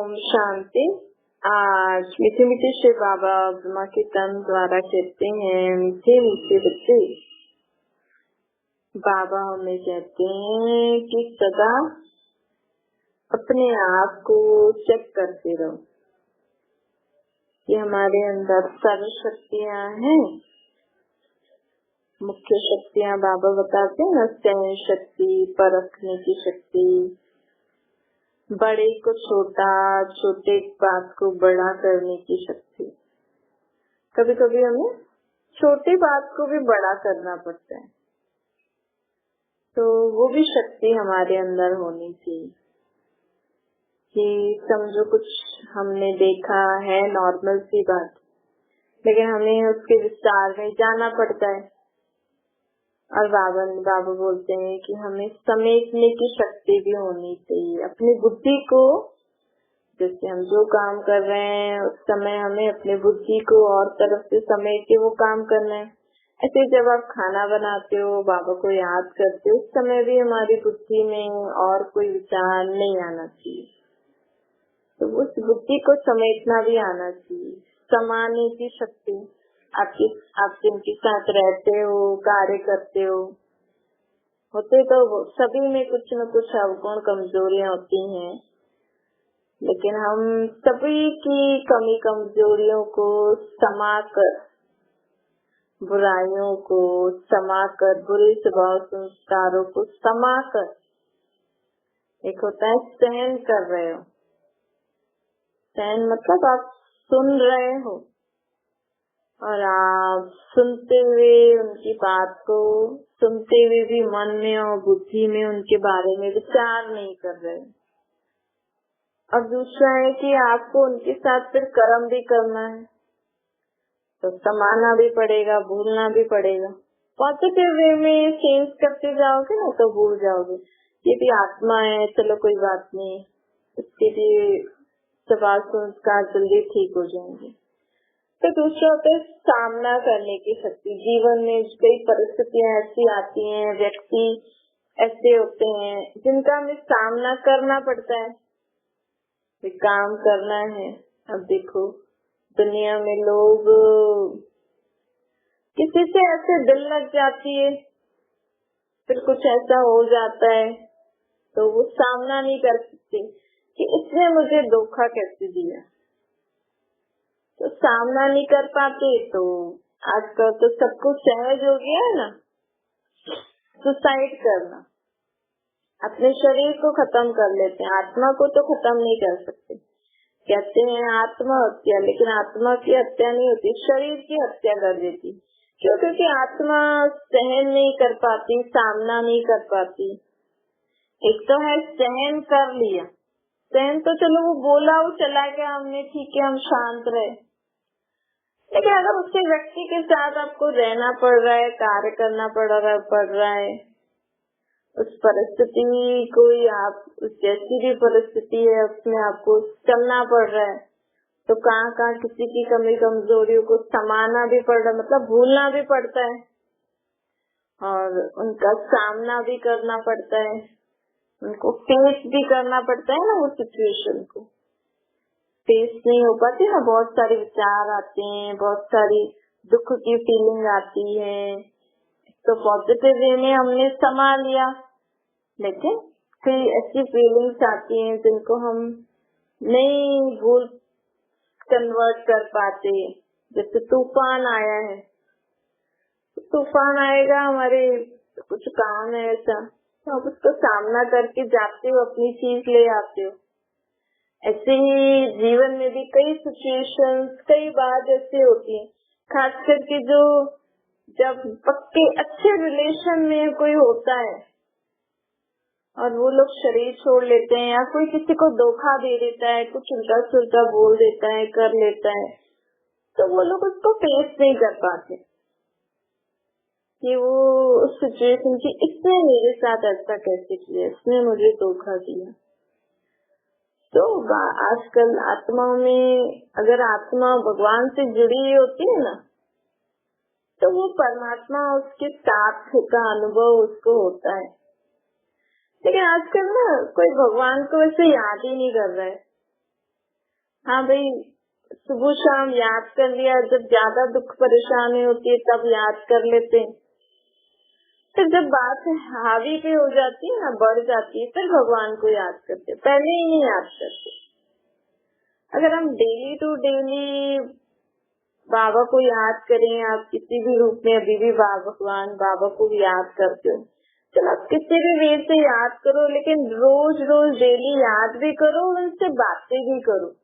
ओम शांति। आज मीठे मीठे शिव बाबा ब्रह्मा के तन द्वारा कहते हैं, मीठे मीठे बच्चे, बाबा हमें कहते हैं कि सदा अपने आप को चेक करते रहो कि हमारे अंदर सर्व शक्तियाँ हैं। मुख्य शक्तियाँ बाबा बताते हैं ना, सहन शक्ति, परखने की शक्ति, बड़े को छोटा, छोटे बात को बड़ा करने की शक्ति। कभी कभी हमें छोटी बात को भी बड़ा करना पड़ता है, तो वो भी शक्ति हमारे अंदर होनी चाहिए कि समझो कुछ हमने देखा है, नॉर्मल सी बात, लेकिन हमें उसके विस्तार में जाना पड़ता है। और बाबा बोलते हैं कि हमें समेटने की शक्ति भी होनी चाहिए अपनी बुद्धि को। जैसे हम जो काम कर रहे हैं उस समय हमें अपनी बुद्धि को और तरफ से समेट के वो काम करना है। ऐसे जब आप खाना बनाते हो, बाबा को याद करते हो, उस समय भी हमारी बुद्धि में और कोई विचार नहीं आना चाहिए, तो उस बुद्धि को समेटना भी आना चाहिए। समाने की शक्ति, आप जिनके साथ रहते हो, कार्य करते हो, होते तो सभी में कुछ न कुछ अवगुण कमजोरियां होती हैं, लेकिन हम सभी की कमी कमजोरियों को समाकर, बुराइयों को समाकर, बुरे स्वभाव संस्कारों को समाकर, एक होता है सहन कर रहे हो। सहन मतलब आप सुन रहे हो और आप सुनते हुए उनकी बात को, सुनते हुए भी मन में और बुद्धि में उनके बारे में विचार नहीं कर रहे। और दूसरा है कि आपको उनके साथ फिर कर्म भी करना है, तो समाना भी पड़ेगा, भूलना भी पड़ेगा। पॉजिटिव वे में चेंज करते जाओगे ना तो भूल जाओगे। ये भी आत्मा है, चलो कोई बात नहीं, इसके भी स्वभाव संस्कार जल्दी ठीक हो जाएंगे। तो दूसरा होता है सामना करने की शक्ति। जीवन में कई परिस्थितियां ऐसी आती हैं, व्यक्ति ऐसे होते हैं जिनका हमें सामना करना पड़ता है, काम करना है। अब देखो दुनिया में लोग, किसी से ऐसे दिल लग जाती है, फिर कुछ ऐसा हो जाता है तो वो सामना नहीं कर सकते कि इसने मुझे धोखा कैसे दिया, तो सामना नहीं कर पाते। तो आजकल तो सब कुछ सहज हो गया है ना, सुसाइड करना, अपने शरीर को खत्म कर लेते हैं, आत्मा को तो खत्म नहीं कर सकते। कहते हैं आत्महत्या, लेकिन आत्मा की हत्या नहीं होती, शरीर की हत्या कर देती। क्यों? क्योंकि आत्मा सहन नहीं कर पाती, सामना नहीं कर पाती। एक तो है सहन कर लिया, सहन तो चलो वो बोला, वो चला गया, हमने ठीक है, हम शांत रहे। लेकिन अगर उसके व्यक्ति के साथ आपको रहना पड़ रहा है, कार्य करना पड़ रहा है, उस परिस्थिति कोई आप जैसी भी परिस्थिति है उसमें आपको चलना पड़ रहा है, तो कहाँ कहाँ किसी की कमी कमजोरियों को समाना भी पड़ रहा है, मतलब भूलना भी पड़ता है और उनका सामना भी करना पड़ता है, उनको फेस भी करना पड़ता है ना। वो सिचुएशन को फेस नहीं हो पाती ना, बहुत सारे विचार आते हैं, बहुत सारी दुख की फीलिंग आती है। तो पॉजिटिव वे में हमने समा लिया, लेकिन कई ऐसी फीलिंग्स आती हैं जिनको हम नहीं भूल कन्वर्ट कर पाते। जैसे तूफान आया है, तो तूफान आएगा, हमारे कुछ काम है ऐसा, तो आप उसको सामना करके जाते हो, अपनी चीज ले आते हो। ऐसे ही जीवन में भी कई सिचुएशंस, कई बात ऐसी होती है, खास करके जो जब पक्के अच्छे रिलेशन में कोई होता है और वो लोग शरीर छोड़ लेते हैं, या कोई किसी को धोखा दे देता है, कुछ उल्टा सुल्टा बोल देता है, कर लेता है, तो वो लोग उसको फेस नहीं कर पाते कि वो उस सिचुएशन की, इसने मेरे साथ ऐसा कैसे किया, इसने मुझे धोखा दिया। तो आजकल आत्माओं में, अगर आत्मा भगवान से जुड़ी होती है ना, तो वो परमात्मा उसके साथ का अनुभव उसको होता है। लेकिन आजकल ना कोई भगवान को वैसे याद ही नहीं कर रहा है। हाँ भाई, सुबह शाम याद कर लिया, जब ज्यादा दुख परेशानी होती है तब याद कर लेते हैं। तो जब बात हावी पे हो जाती है ना, बढ़ जाती है, फिर भगवान को याद करते, पहले ही नहीं याद करते। अगर हम डेली टू डेली बाबा को याद करें, आप किसी भी रूप में अभी भी भगवान बाबा को याद करते हो, चलो आप किसी भी वे से याद करो, लेकिन रोज रोज डेली याद भी करो, उनसे बातें भी करो,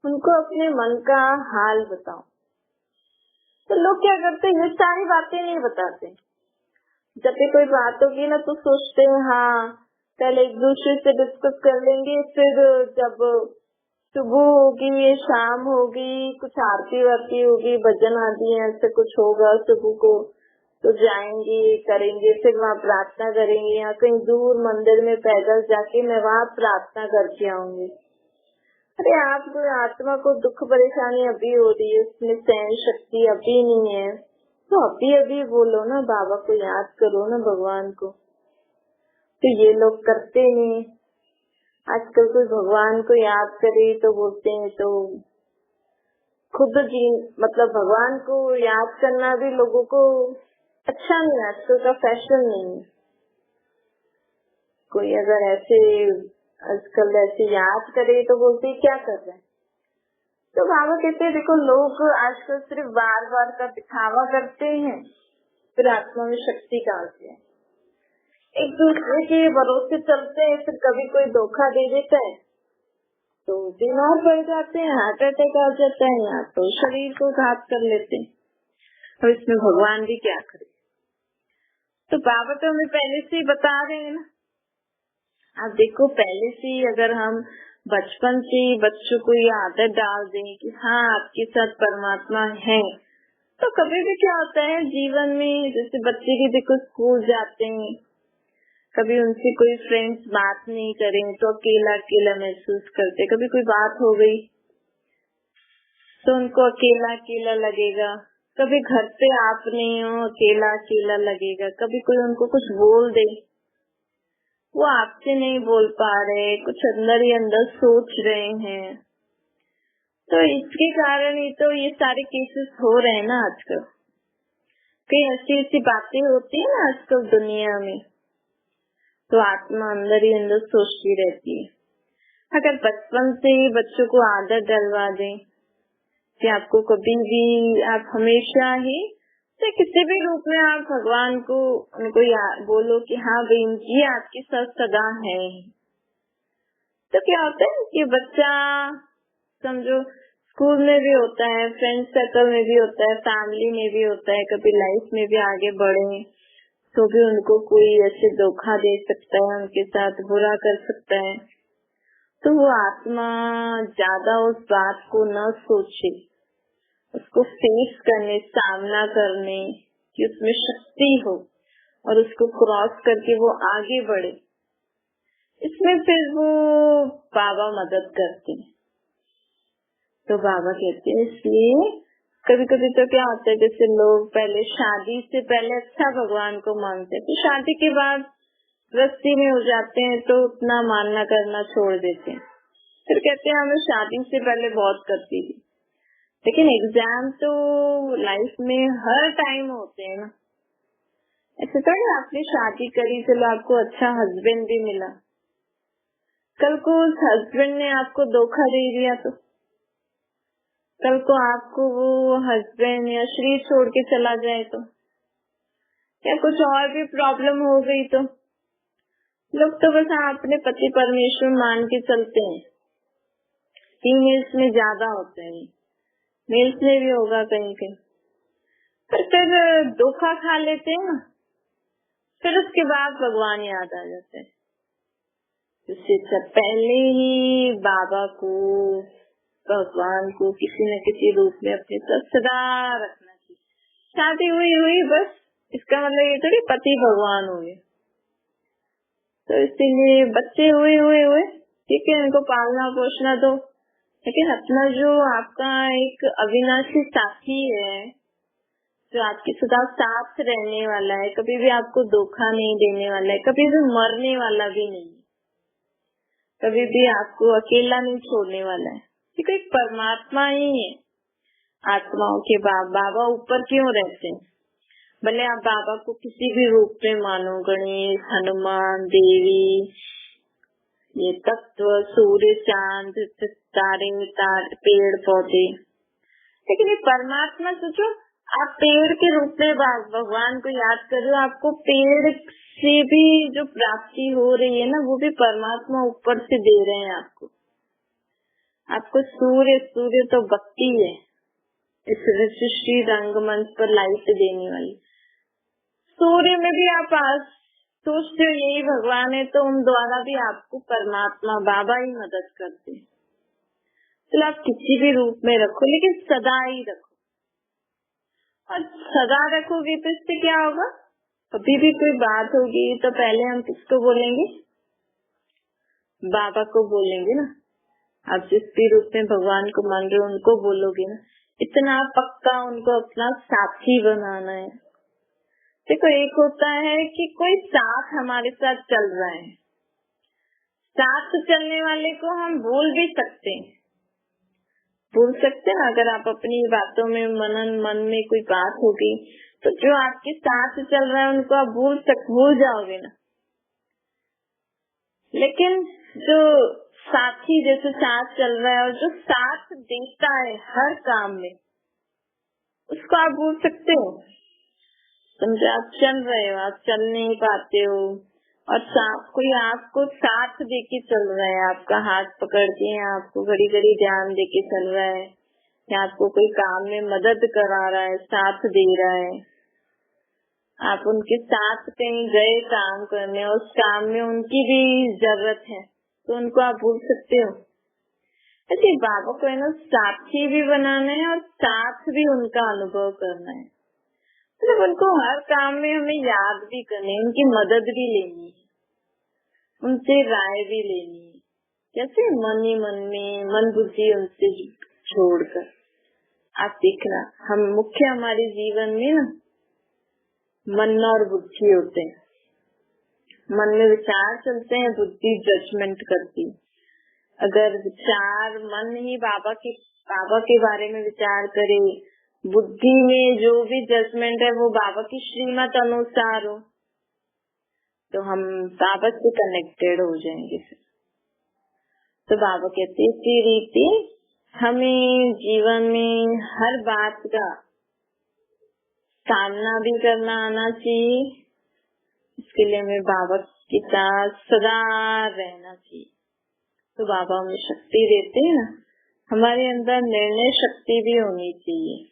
उनको अपने मन का हाल बताओ। तो लोग क्या करते हैं, ये सारी बातें नहीं बताते। जब भी कोई बात होगी ना तो सोचते हैं हाँ कल एक दूसरे से डिस्कस कर लेंगे, फिर जब सुबह होगी, शाम होगी, कुछ आरती वारती होगी, भजन आदि ऐसे कुछ होगा सुबह को, तो जाएंगे करेंगे, फिर वहाँ प्रार्थना करेंगे, या कहीं दूर मंदिर में पैदल जाके मैं वहाँ प्रार्थना करके आऊंगी। अरे आपको आत्मा को दुख परेशानी अभी हो रही है, उसमें सहन शक्ति अभी नहीं है, तो अभी अभी बोलो ना, बाबा को याद करो ना, भगवान को। तो ये लोग करते नहीं। आजकल कोई भगवान को याद करे तो बोलते हैं तो खुद जी, मतलब भगवान को याद करना भी लोगों को अच्छा नहीं, आजकल का फैशन नहीं। कोई अगर ऐसे आजकल ऐसे याद करे तो बोलते क्या कर रहे हैं। तो बाबा कहते हैं देखो, लोग आजकल सिर्फ बार बार का दिखावा करते हैं, फिर आत्मा में शक्ति डालते हैं, एक दूसरे के भरोसे चलते हैं, फिर कभी कोई धोखा दे देता है तो बीमार पड़ जाते हैं, हार्ट अटैक आ जाता है, या तो शरीर को घात कर लेते हैं। और इसमें भगवान भी क्या करे। तो बाबा तो हमें पहले से ही बता रहे हैं ना। आप देखो, पहले से ही अगर हम बचपन से ही बच्चों को ये आदत डाल दें कि हाँ आपके साथ परमात्मा है, तो कभी भी क्या होता है जीवन में, जैसे बच्चे भी देखो स्कूल जाते हैं, कभी उनसे कोई फ्रेंड्स बात नहीं करें तो अकेला अकेला महसूस करते, कभी कोई बात हो गई तो उनको अकेला अकेला लगेगा, कभी घर पे आप नहीं हो अकेला अकेला लगेगा, कभी कोई उनको कुछ बोल दे वो आपसे नहीं बोल पा रहे, कुछ अंदर ही अंदर सोच रहे हैं। तो इसके कारण ही तो ये सारे केसेस हो रहे हैं ना आजकल। कई ऐसी ऐसी बातें होती है ना आजकल दुनिया में, तो आत्मा अंदर ही अंदर सोचती रहती है। अगर बचपन से ही बच्चों को आदत डलवा दें कि आपको कभी भी, आप हमेशा ही तो किसी भी रूप में आप भगवान को उनको बोलो कि हाँ भाई इनकी आपकी साथ सदा है, तो क्या होता है कि बच्चा समझो स्कूल में भी होता है, फ्रेंड सर्कल में भी होता है, फैमिली में भी होता है, कभी लाइफ में भी आगे बढ़े तो भी उनको कोई ऐसे धोखा दे सकता है, उनके साथ बुरा कर सकता है। तो वो आत्मा ज्यादा उस बात को न सोचे, उसको फेस करने, सामना करने की उसमें शक्ति हो और उसको क्रॉस करके वो आगे बढ़े, इसमें फिर वो बाबा मदद करते हैं। तो बाबा कहते हैं, इसलिए कभी कभी तो क्या होता है, जैसे लोग पहले शादी से पहले अच्छा भगवान को मानते हैं, तो शादी के बाद गृहस्थी में हो जाते हैं तो उतना मानना करना छोड़ देते हैं, फिर कहते हैं हमें शादी से पहले बहुत करती थी। लेकिन एग्जाम तो लाइफ में हर टाइम होते हैं ना, ऐसे थोड़ी आपने शादी करी चलो आपको अच्छा हस्बैंड भी मिला, कल को उस हस्बैंड ने आपको धोखा दे दिया तो कल को आपको वो हस्बैंड या शरीर छोड़ के चला जाए तो, या कुछ और भी प्रॉब्लम हो गई तो लोग तो बस अपने पति परमेश्वर मान के चलते हैं। फीमेल्स में ज्यादा होता है, मेल्स में भी होगा कहीं कहीं, पर फिर धोखा खा लेते हैं ना, फिर उसके बाद भगवान याद आ जाता है। इससे पहले ही बाबा को, भगवान को किसी न किसी रूप में अपने साथ सदा रखना चाहिए। शादी हुई बस, इसका मतलब ये थोड़ी पति भगवान हुए। तो इसीलिए बच्चे हुए ठीक है, इनको पालना पोषना दो, लेकिन अपना जो आपका एक अविनाशी साथी है, जो आपके सदा साथ रहने वाला है, कभी भी आपको धोखा नहीं देने वाला है, कभी भी मरने वाला भी नहीं, कभी भी आपको अकेला नहीं छोड़ने वाला है, देखो एक परमात्मा ही है आत्माओं के बाबा ऊपर क्यों रहते हैं? भले आप बाबा को किसी भी रूप में मानो, गणेश, हनुमान, देवी, ये तत्व, सूर्य, चांद, तारे, पेड़ पौधे, लेकिन ये परमात्मा सोचो, आप पेड़ के रूप में भगवान को याद कर रहे हो, आपको पेड़ से भी जो प्राप्ति हो रही है ना, वो भी परमात्मा ऊपर से दे रहे हैं आपको। आपको सूर्य तो बत्ती है इस ऋषि रंगमंच पर लाइट देने वाली। सूर्य में भी आप आज सोचते हो यही भगवान है, तो उन द्वारा भी आपको परमात्मा बाबा ही मदद करते हैं। तो आप किसी भी रूप में रखो, लेकिन सदा ही रखो। और सदा रखोगे तो इससे क्या होगा? कभी भी कोई बात होगी तो पहले हम किसको बोलेंगे? बाबा को बोलेंगे ना। आप जिस भी रूप में भगवान को मान रहे हो उनको बोलोगे ना। इतना पक्का उनको अपना साथी बनाना है। देखो एक होता है कि कोई साथ हमारे साथ चल रहा है, साथ चलने वाले को हम भूल भी सकते हैं, भूल सकते हैं। अगर आप अपनी बातों में मन में कोई बात होगी तो जो आपके साथ चल रहा है उनको आप भूल जाओगे ना। लेकिन जो साथी जैसे साथ चल रहा है और जो साथ देता है हर काम में, उसको आप भूल सकते हो? समझो आप चल रहे हो, आप चल नहीं पाते हो और कोई आपको साथ देके चल रहा है, आपका हाथ पकड़ के आपको घड़ी घड़ी ध्यान देके चल रहा है, या आपको कोई काम में मदद करा रहा है, साथ दे रहा है। आप उनके साथ कहीं गए काम करने और उस काम में उनकी भी जरूरत है, तो उनको आप भूल सकते हो? ऐसे बाबा को है ना साथी भी बनाना है और साथ भी उनका अनुभव करना है। मतलब उनको हर काम में हमें याद भी करनी है, उनकी मदद भी लेनी है, उनसे राय भी लेनी है। कैसे? मन ही मन में, मन बुद्धि उनसे छोड़कर। आप देखना, हम मुख्य हमारे जीवन में ना मन और बुद्धि होते हैं। मन में विचार चलते हैं, बुद्धि जजमेंट करती है। अगर विचार मन ही बाबा के बारे में विचार करे, बुद्धि में जो भी जजमेंट है वो बाबा की श्रीमत अनुसार हो, तो हम बाबा से कनेक्टेड हो जाएंगे। तो बाबा कहते हैं इसी रीति हमें जीवन में हर बात का सामना भी करना आना चाहिए। इसके लिए हमें बाबा के साथ सदा रहना चाहिए। तो बाबा हमें शक्ति देते हैं ना, हमारे अंदर निर्णय शक्ति भी होनी चाहिए।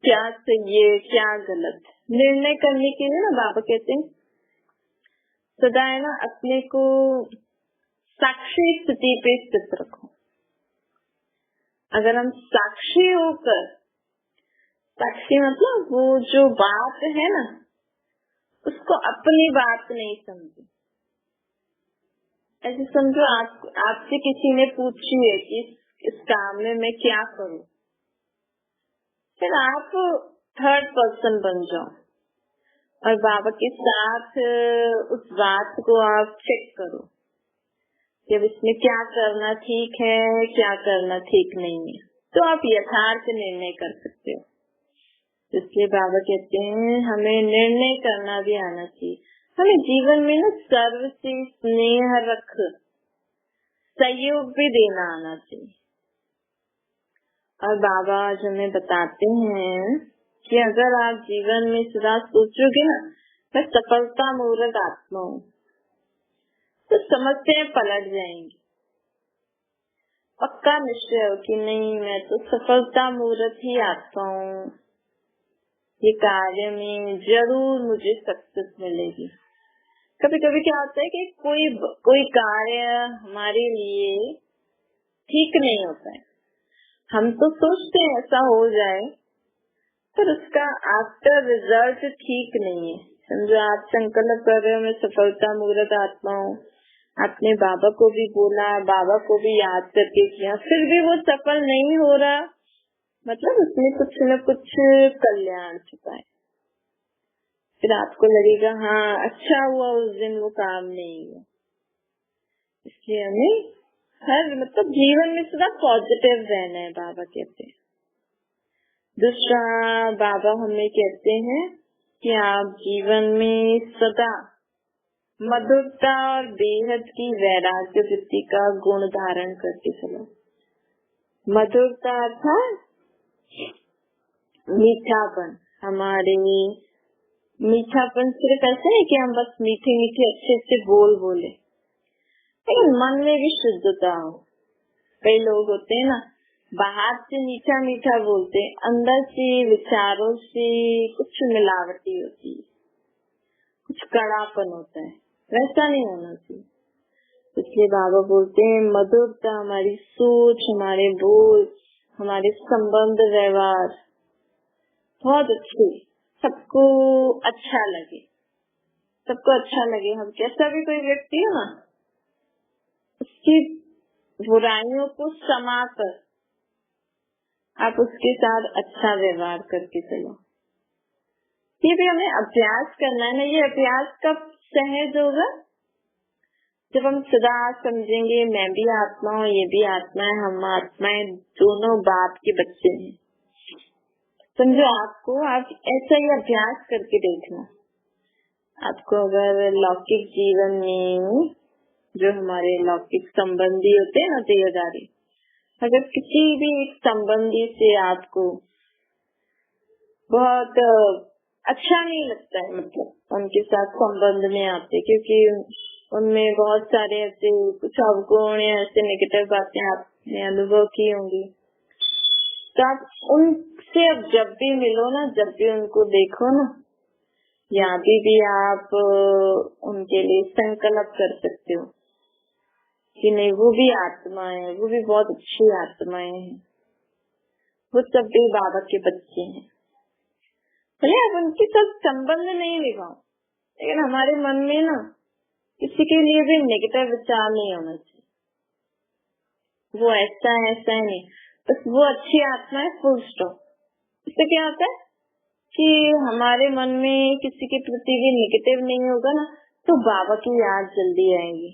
क्या सही है क्या गलत, निर्णय करने के लिए ना बाबा कहते हैं सदा है ना अपने को साक्षी स्थिति पे स्थित रखो। अगर हम साक्षी होकर, साक्षी मतलब वो जो बात है ना उसको अपनी बात नहीं समझे। ऐसे समझो आपसे किसी ने पूछी है कि इस काम में मैं क्या करूं, फिर आप थर्ड पर्सन बन जाओ और बाबा के साथ उस बात को आप चेक करो कि अब इसमें क्या करना ठीक है, क्या करना ठीक नहीं है, तो आप यथार्थ निर्णय कर सकते हो। इसलिए बाबा कहते हैं हमें निर्णय करना भी आना चाहिए। हमें जीवन में ना सर्व से स्नेह रख सहयोग भी देना आना चाहिए। और बाबा आज हमें बताते हैं कि अगर आप जीवन में सदा सोचोगे ना मैं सफलता मूर्त आत्मा हूँ, तो समस्याएं पलट जाएंगी। पक्का निश्चय हो कि नहीं मैं तो सफलता मूर्त ही आत्मा हूँ, ये कार्य में जरूर मुझे सक्सेस मिलेगी। कभी कभी क्या होता है कि कोई कार्य हमारे लिए ठीक नहीं होता है, हम तो सोचते हैं ऐसा हो जाए, पर उसका आफ्टर रिजल्ट ठीक नहीं है। समझो आप संकल्प कर रहे हो मैं सफलता मूर्त आत्मा हूँ, आपने बाबा को भी बोला, बाबा को भी याद करके किया, फिर भी वो सफल नहीं हो रहा, मतलब उसमें कुछ न कुछ कल्याण छुपा है। फिर आपको लगेगा हाँ अच्छा हुआ उस दिन वो काम नहीं हुआ। इसलिए हमें हर मतलब जीवन में सदा पॉजिटिव रहना है, बाबा कहते हैं। दूसरा, बाबा हमें कहते हैं कि आप जीवन में सदा मधुरता और बेहद की वैराग्य वृत्ति का गुण धारण करके चलो। मधुरता अर्थात मीठापन। हमारे मीठापन सिर्फ ऐसा है कि हम बस मीठे मीठे अच्छे अच्छे बोल बोले, लेकिन मन में भी शुद्धता हो। कई लोग होते हैं ना, बाहर से मीठा मीठा बोलते, अंदर से विचारों से कुछ मिलावटी होती है, कुछ कड़ापन होता है। वैसा नहीं होना चाहिए। इसलिए बाबा बोलते हैं मधुरता, हमारी सोच, हमारे बोल, हमारे संबंध व्यवहार बहुत अच्छे, सबको अच्छा लगे, सबको अच्छा लगे। हम कैसा भी कोई व्यक्ति हो ना, उसकी बुराइयों को समा कर आप उसके साथ अच्छा व्यवहार करके चलो। ये भी हमें अभ्यास करना है ना। ये अभ्यास कब सहज होगा? जब हम सदा समझेंगे मैं भी आत्मा हूँ, ये भी आत्मा है, हम आत्माएं दोनों बाप के बच्चे हैं। समझो, आपको आप ऐसा ही अभ्यास करके देखना। आपको अगर लौकिक जीवन में जो हमारे लौकिक संबंधी होते हैं ना, देहधारी, अगर किसी भी एक संबंधी से आपको बहुत अच्छा नहीं लगता है, मतलब उनके साथ संबंध में आते, क्योंकि उनमें बहुत सारे ऐसे कुछ अवगुण या ऐसे नेगेटिव बातें आपने अनुभव की होंगी, तो आप उनसे अब जब भी मिलो ना, जब भी उनको देखो ना, या भी आप उनके लिए संकल्प कर सकते हो कि नहीं, वो भी आत्मा है, वो भी बहुत अच्छी आत्माएं हैं, वो सब भी बाबा के बच्चे हैं। भले आप उनके साथ संबंध नहीं निभाओ, लेकिन हमारे मन में ना किसी के लिए भी नेगेटिव विचार नहीं होना चाहिए। वो ऐसा है, ऐसा है नहीं, बस वो अच्छी आत्मा है, फुल स्टॉप। इससे क्या होता है कि हमारे मन में किसी के प्रति भी नेगेटिव नहीं होगा ना, तो बाबा की याद जल्दी आएगी।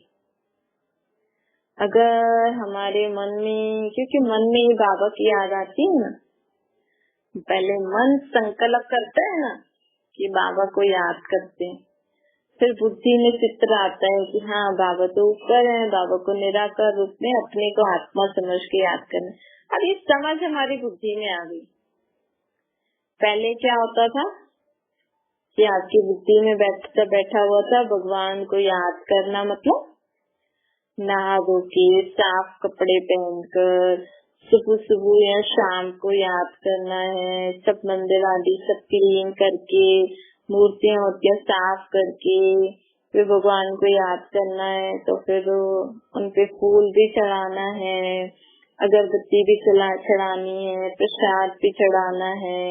अगर हमारे मन में, क्योंकि मन में ही बाबा की याद आती है ना, पहले मन संकल्प करता है ना कि बाबा को याद करते हैं, फिर बुद्धि में चित्र आता है कि हाँ बाबा तो ऊपर है, बाबा को निराकार रूप में अपने को आत्मा समझ के याद करना। अब ये समझ हमारी बुद्धि में आ गई। पहले क्या होता था कि आपकी बुद्धि में बैठा हुआ था भगवान को याद करना, मतलब नहा धो के साफ कपड़े पहनकर सुबह सुबह या शाम को याद करना है, सब मंदिर आदि सब क्लीन करके, मूर्तियां वूर्तियां साफ करके फिर भगवान को याद करना है। तो फिर उनपे फूल भी चढ़ाना है, अगरबत्ती भी चढ़ानी है, प्रसाद भी चढ़ाना है,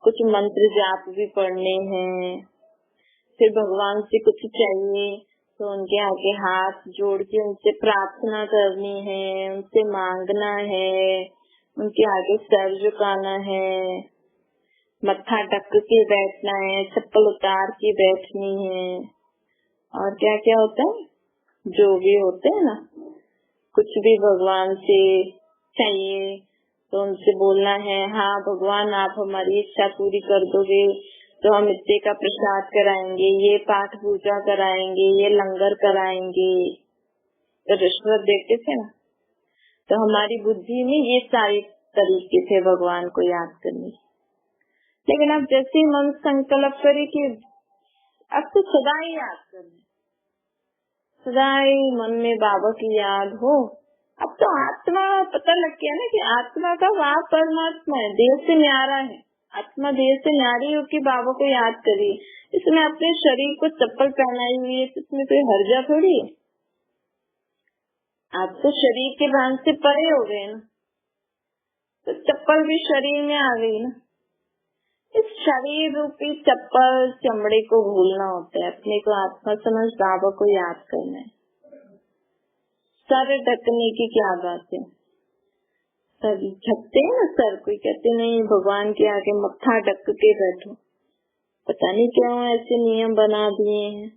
कुछ मंत्र जाप भी पढ़ने हैं। फिर भगवान से कुछ चाहिए तो उनके आगे हाथ जोड़ के उनसे प्रार्थना करनी है, उनसे मांगना है, उनके आगे सर झुकाना है, मत्था ढक के बैठना है, चप्पल उतार के बैठनी है। और क्या क्या होता है, जो भी होते हैं ना, कुछ भी भगवान से चाहिए तो उनसे बोलना है, हाँ भगवान आप हमारी इच्छा पूरी कर दोगे तो हम इतने का प्रसाद कराएंगे, ये पाठ पूजा कराएंगे, ये लंगर कराएंगे। तो रिश्वत देते थे ना, तो हमारी बुद्धि में ये सारे तरीके थे भगवान को याद करने। लेकिन अब जैसे ही मन संकल्प करे कि अब तो सदा ही याद करना, सदा ही मन में बाबा की याद हो, अब तो आत्मा पता लग गया ना कि आत्मा का वह परमात्मा है, देह से न्यारा है। आत्मा देह से न्यारी हो कि बाबा को याद करिए। इसमें अपने शरीर को चप्पल पहनाई हुई है, इसमें कोई हर्जा थोड़ी है। आप तो शरीर के भान से परे हो गए ना, तो चप्पल भी शरीर में आ गई ना। इस शरीर रूपी चप्पल चमड़े को भूलना होता है, अपने को आत्मा समझ बाबा को याद करना है। सर ढकने की क्या बात है, सर ढकते हैं ना, सर कोई कहते नहीं भगवान के आगे मत्था ढक के बैठो, पता नहीं क्यों ऐसे नियम बना दिए हैं।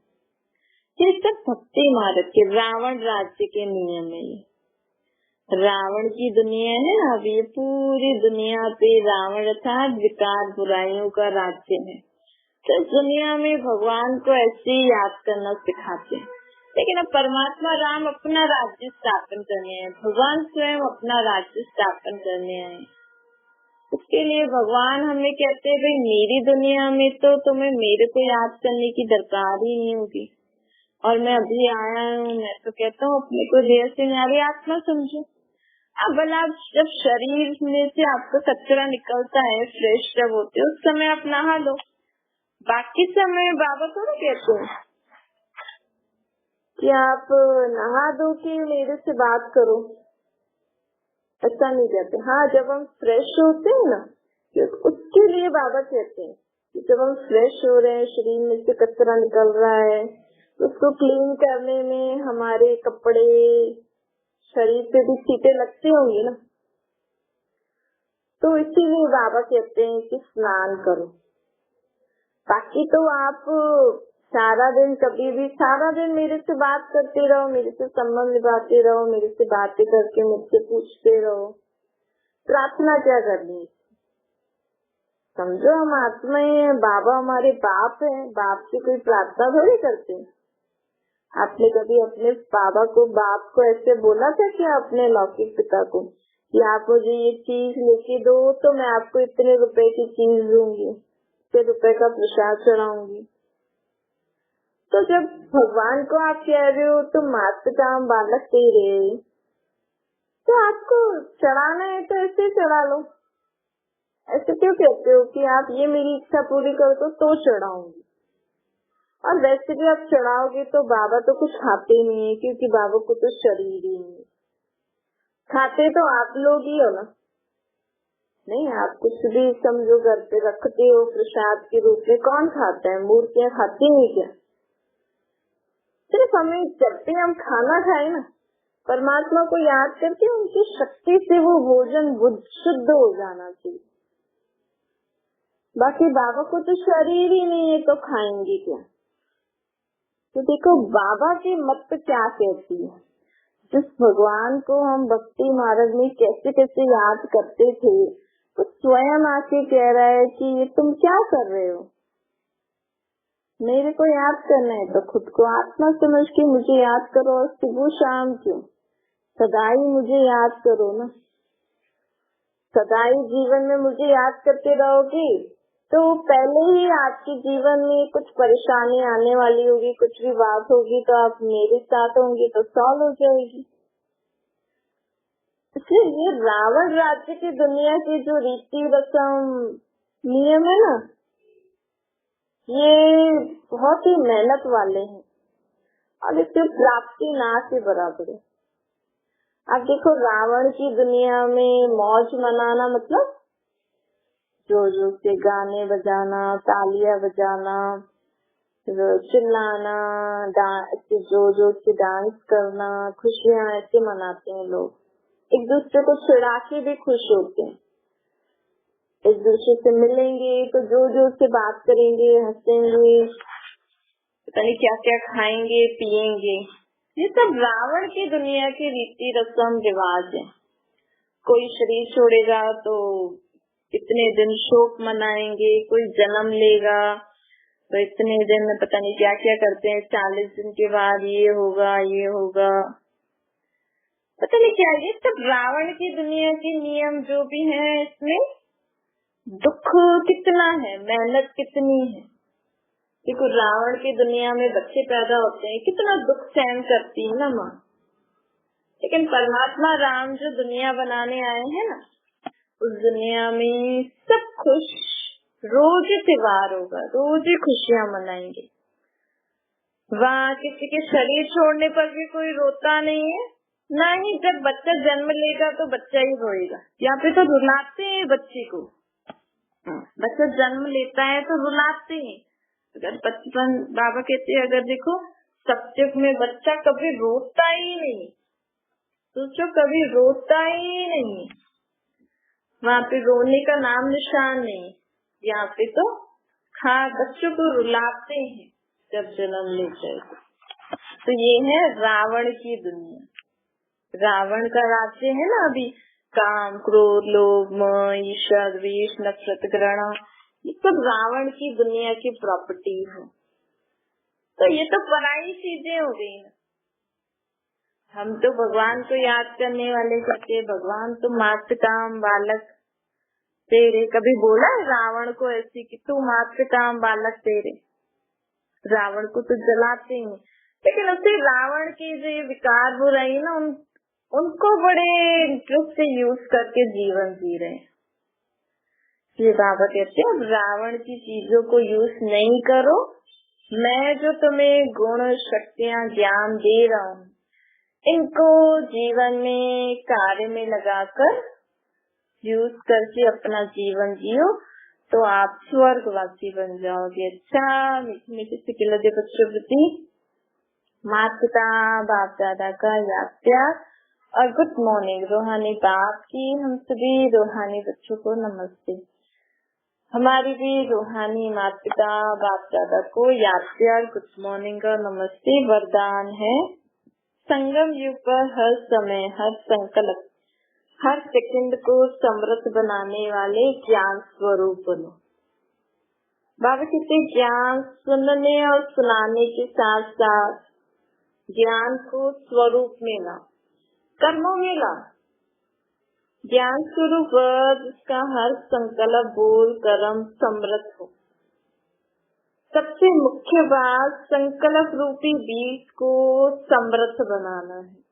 ये सब भक्ति मार्ग के रावण राज्य के नियम है। रावण की दुनिया है ना, अब ये पूरी दुनिया पे रावण अर्थात विकार बुराइयों का राज्य है। तो इस दुनिया में भगवान को ऐसे ही याद करना सिखाते हैं, लेकिन अब परमात्मा राम अपना राज्य स्थापन करने आए, भगवान स्वयं अपना राज्य स्थापन करने आए। उसके लिए भगवान हमें कहते हैं भाई मेरी दुनिया में तो तुम्हें मेरे को याद करने की दरकार ही नहीं होगी, और मैं अभी आया हूँ, मैं तो कहता हूँ अपने को देह से न्यारी आत्मा समझो। अब भला जब शरीर में से आपको कचरा निकलता है, फ्रेश जब होते हो, उस समय आप नहा लो, बाकी समय बाबा थोड़ा कहते हैं कि आप नहा दो कि मेरे से बात करो, ऐसा नहीं कहते। हाँ, जब हम फ्रेश होते हैं ना, उसके लिए बाबा कहते हैं कि जब हम फ्रेश हो रहे हैं, शरीर में से कचरा निकल रहा है, तो उसको क्लीन करने में हमारे कपड़े, शरीर पे भी छींटे लगते होंगे ना, तो इसीलिए बाबा कहते हैं कि स्नान करो। बाकी तो आप सारा दिन, कभी भी सारा दिन मेरे से बात करते रहो, मेरे से संबंध निभाते रहो, मेरे से बातें करके मुझसे पूछते रहो, प्रार्थना क्या करनी है? समझो हम आत्मा है, बाबा हमारे बाप है, बाप की कोई प्रार्थना थोड़ी करते हैं। आपने कभी अपने बाबा को, बाप को ऐसे बोला था कि अपने लौकिक पिता को कि आप मुझे ये चीज लेके दो तो मैं आपको इतने रुपए की चीज दूंगी, इतने रुपए का प्रसाद चढ़ाऊंगी? तो जब भगवान को आप कह रहे हो तो मात्र काम बालक दे रहे, तो आपको चढ़ाना है तो ऐसे चढ़ा लो। ऐसे क्यों कहते हो कि आप ये मेरी इच्छा पूरी करो तो चढ़ाऊंगी? और वैसे भी आप चढ़ाओगे तो बाबा तो कुछ खाते नहीं है, क्योंकि बाबा को तो शरीर ही नहीं है। खाते तो आप लोग ही हो ना? नहीं, आप कुछ भी समझो घर पे रखते हो प्रसाद के रूप में, कौन खाता है? मूर्तियाँ खाती नहीं क्या? सिर्फ हमें जब भी हम खाना खाए ना, परमात्मा को याद करके उनकी शक्ति से वो भोजन शुद्ध हो जाना चाहिए। बाकी बाबा को तो शरीर ही नहीं है तो खाएंगे क्या? तो देखो बाबा की मत क्या कहती है, जिस भगवान को हम भक्ति मार्ग में कैसे कैसे याद करते थे, तो स्वयं आके कह रहा है कि ये तुम क्या कर रहे हो? मेरे को याद करना है तो खुद को आत्मा समझ के मुझे याद करो, और सुबह शाम क्यों, सदाई मुझे याद करो ना। सदाई जीवन में मुझे याद करते रहोगी तो पहले ही आपके जीवन में कुछ परेशानी आने वाली होगी, कुछ भी बात होगी तो आप मेरे साथ होंगे तो सॉल्व हो जाएगी। इसलिए ये रावण राज्य की दुनिया के जो रीति रस्म नियम है ना, ये बहुत ही मेहनत वाले हैं, और इसकी प्राप्ति ना के बराबर है। अब देखो रावण की दुनिया में मौज मनाना मतलब जोर जोर से गाने बजाना, तालियां बजाना, चिल्लाना, जोर जोर से डांस करना, खुशियाँ ऐसे मनाते हैं लोग, एक दूसरे को चिढ़ा के भी खुश होते हैं। एक दूसरे से मिलेंगे तो जोर जोर से बात करेंगे, हंसेंगे, पता नहीं क्या क्या खाएंगे पिएंगे। ये सब रावण की दुनिया के रीति रस्म रिवाज है। कोई शरीर छोड़ेगा तो इतने दिन शोक मनाएंगे, कोई जन्म लेगा तो इतने दिन में पता नहीं क्या क्या करते हैं, 40 दिन के बाद ये होगा ये होगा, पता नहीं क्या। ये सब रावण की दुनिया के नियम जो भी है, इसमें दुख कितना है, मेहनत कितनी है। देखो रावण की दुनिया में बच्चे पैदा होते हैं, कितना दुख सहन करती है ना माँ, लेकिन परमात्मा राम जो दुनिया बनाने आए हैं ना, उस दुनिया में सब खुश, रोज त्योहार होगा, रोज ही खुशियाँ मनाएंगे। वहाँ किसी के शरीर छोड़ने पर भी कोई रोता नहीं है, ना ही जब बच्चा जन्म लेगा तो बच्चा ही रोएगा। यहाँ पे तो रुलाते हैं बच्चे को, बच्चा जन्म लेता है तो रुलाते हैं। अगर बचपन बाबा कहते हैं, अगर देखो सप्तक में बच्चा कभी रोता ही नहीं, सोचो कभी रोता ही नहीं, वहाँ पे रोने का नाम निशान नहीं। यहाँ पे तो बच्चों को रुलाते हैं जब जन्म लेते हैं। तो ये है रावण की दुनिया। रावण का राज्य है ना अभी, काम, क्रोध, लोभ, मोह, ईर्ष्या, द्वेष, नफरत, घृणा, ये सब रावण की दुनिया की प्रॉपर्टी है। तो ये तो पराई चीजें हो गई ना। हम तो भगवान को याद करने वाले कहते, भगवान तो मात काम बालक तेरे। कभी बोला है रावण को ऐसी कि तू मात काम बालक तेरे? रावण को तो जलाते ही, लेकिन उसे रावण की जो विकार बुराई ना, उनको बड़े इंटरेस्ट से यूज करके जीवन जी रहे हैं। ये बाबा कहते हैं, अब रावण की चीजों को यूज नहीं करो। मैं जो तुम्हें गुण, शक्तियाँ, ज्ञान दे रहा हूँ, इनको जीवन में, कार्य में लगाकर यूज करके अपना जीवन जियो, तो आप स्वर्गवासी बन जाओगे। अच्छा मीठे मीठे से खिलते बच्चों प्रति माता पिता बाप दादा का याद प्यार और गुड मॉर्निंग। रूहानी बाप की हम सभी रूहानी बच्चों को नमस्ते। हमारी भी रूहानी माता पिता बाप दादा को याद प्यार, गुड मॉर्निंग और नमस्ते। वरदान है, संगम युग पर हर समय, हर संकल्प, हर सेकंड को समृद्ध बनाने वाले ज्ञान स्वरूप बनो। बाबा कहते ज्ञान सुनने और सुनाने के साथ साथ ज्ञान को स्वरूप में ला, कर्मों में ला। ज्ञान स्वरूप जिसका हर संकल्प, बोल, कर्म समृद्ध हो। सबसे मुख्य बात, संकल्प रूपी बीज को समृद्ध बनाना है।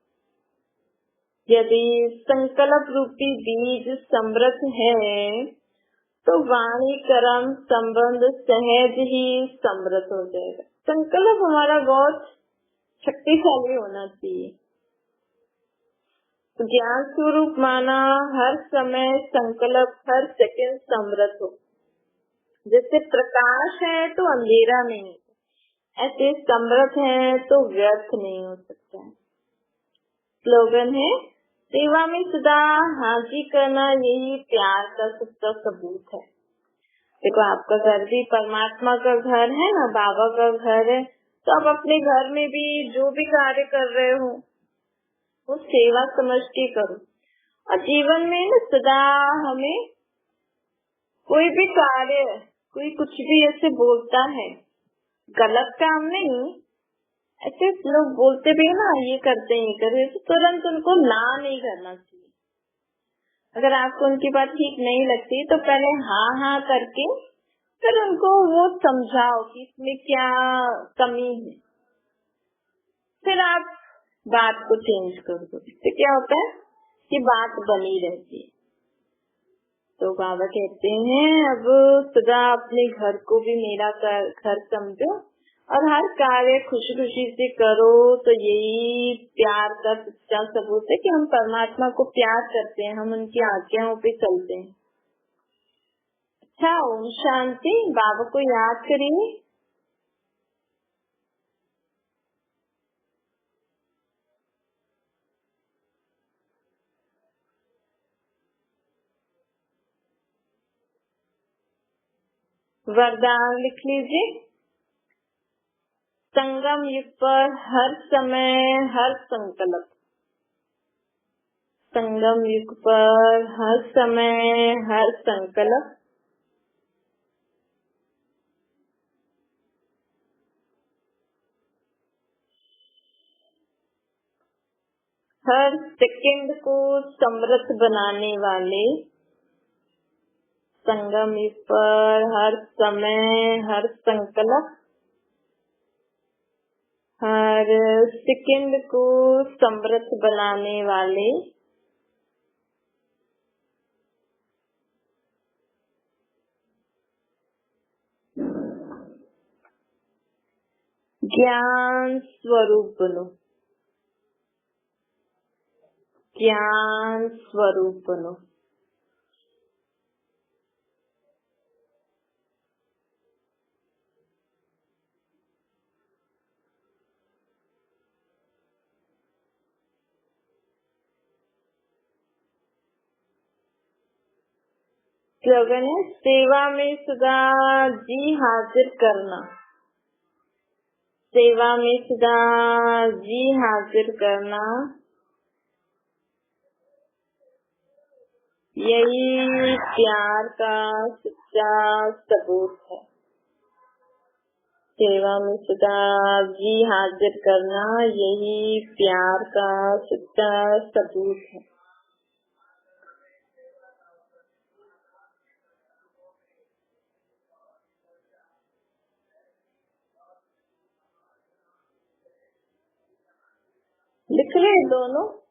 यदि संकल्प रूपी बीज समृद्ध है तो वाणी, कर्म, संबंध सहज ही समृद्ध हो जाएगा। संकल्प हमारा बहुत शक्तिशाली होना चाहिए। तो ज्ञान स्वरूप माना हर समय संकल्प, हर सेकंड समृद्ध हो। जैसे प्रकाश है तो अंधेरा नहीं, ऐसे समृद्ध है तो व्यर्थ नहीं हो सकता है। स्लोगन है, सेवा में सदा हाजिर करना, यही प्यार का सच्चा सबूत है। देखो आपका घर भी परमात्मा का घर है ना, बाबा का घर है, तो आप अपने घर में भी जो भी कार्य कर रहे हो वो सेवा समझ के करो। और जीवन में ना सदा हमें कोई भी कार्य, कोई कुछ भी ऐसे बोलता है, गलत काम नहीं, ऐसे लोग बोलते भी ना, ये करते हैं, करे, तो तुरंत उनको ना नहीं करना चाहिए। अगर आपको उनकी बात ठीक नहीं लगती तो पहले हाँ करके फिर उनको वो समझाओ कि इसमें क्या कमी है, फिर आप बात को चेंज कर दो। तो क्या होता है कि बात बनी रहती है। तो बाबा कहते हैं, अब सदा अपने घर को भी मेरा घर समझो और हर कार्य खुशी खुशी से करो। तो यही प्यार का सच्चा सबूत है कि हम परमात्मा को प्यार करते हैं, हम उनकी आज्ञाओं पे चलते हैं। अच्छा, ओम शांति। बाबा को याद करेंगे। वरदान लिख लीजिए। संगम युग पर हर समय, हर संकल्प, संगम युग पर हर समय, हर संकल्प, हर सेकंड को समृद्ध बनाने वाले, संगम युग पर हर समय, हर संकल्प, हर सेकंड को समृद्ध बनाने वाले ज्ञान स्वरूप बनो, ज्ञान स्वरूप बनो। स्लोगन है, सेवा में सदा जी हाजिर करना, सेवा में सदा जी हाजिर करना, यही प्यार का सच्चा सबूत है। सेवा में सदा जी हाजिर करना यही प्यार का सच्चा सबूत है। लिख रहे दोनों।